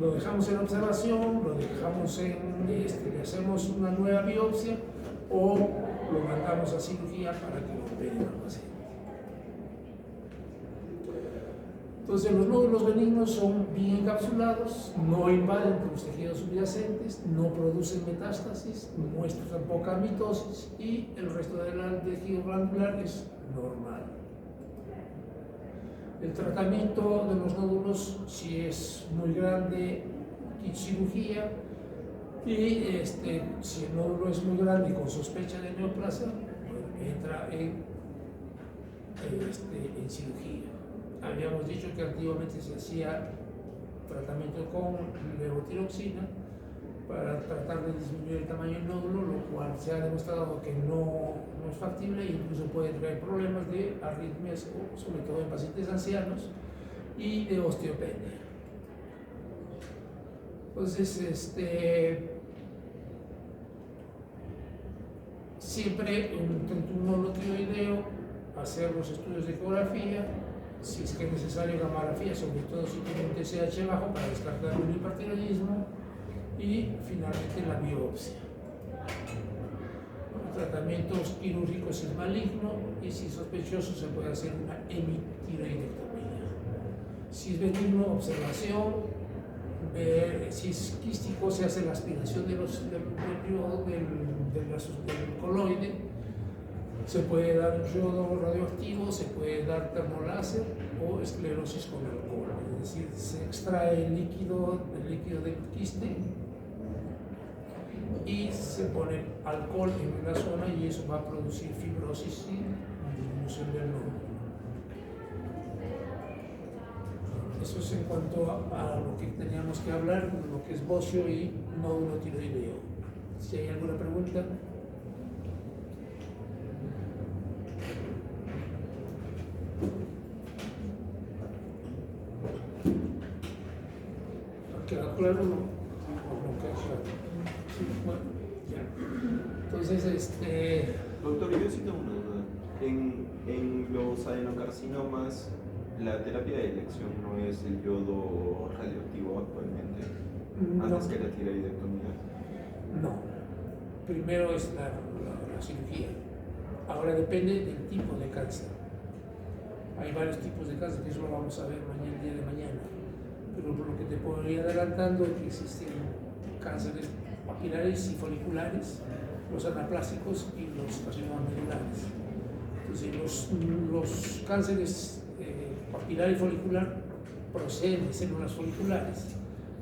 Lo dejamos en observación, lo dejamos le hacemos una nueva biopsia o lo mandamos a cirugía para que lo operen al paciente. Entonces los nódulos benignos son bien encapsulados, no invaden los tejidos subyacentes, no producen metástasis, muestran poca mitosis y el resto del tejido glandular es normal. El tratamiento de los nódulos, si es muy grande, cirugía, y si el nódulo es muy grande y con sospecha de neoplasia, entra en cirugía. Habíamos dicho que antiguamente se hacía tratamiento con levotiroxina para tratar de disminuir el tamaño del nódulo, lo cual se ha demostrado que no es factible e incluso puede traer problemas de arritmias, sobre todo en pacientes ancianos, y de osteopenia. Entonces, siempre en un nódulo tiroideo hacer los estudios de ecografía, si es que es necesario gamografía, sobre todo si tiene un TSH bajo para descartar un hipertiroidismo, y finalmente la biopsia. Tratamientos quirúrgicos si es maligno y si es sospechoso se puede hacer una hemitiroidectomía. Si es benigno, observación. Si es quístico se hace la aspiración del coloide. Se puede dar yodo radioactivo, se puede dar termoláser o esclerosis con alcohol, es decir, se extrae el líquido del quiste y se pone alcohol en la zona y eso va a producir fibrosis y disminución del nódulo. Eso es en cuanto a lo que teníamos que hablar, lo que es bocio y nódulo tiroideo. Si hay alguna pregunta. ¿Queda claro o no queda claro? Entonces, Doctor, yo sí tengo una duda. En los adenocarcinomas, la terapia de elección no es el yodo radioactivo actualmente, antes que la tiroidectomía. no. Primero es la cirugía. Ahora depende del tipo de cáncer. Hay varios tipos de cáncer, que eso lo vamos a ver mañana, el día de mañana. Pero por lo que te puedo ir adelantando, que existen cánceres papilares y foliculares, los anaplásicos y los carcinomas medulares. Entonces, los cánceres papilar y folicular proceden de células foliculares.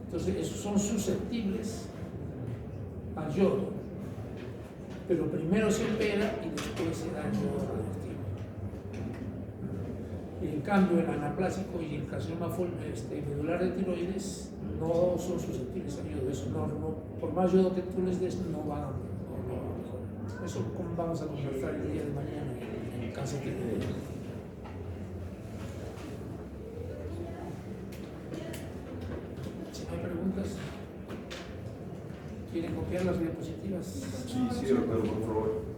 Entonces, esos son susceptibles al yodo. Pero primero se opera y después se da el yodo radioactivo. En cambio, el anaplásico y el carcinoma medular de tiroides no son susceptibles al yodo. Eso por más yodo que tú les des, no van a mejorar. Eso vamos a conversar el día de mañana en el cáncer tiroideo. Si no hay preguntas, ¿quieren copiar las diapositivas? Sí, doctor, por favor.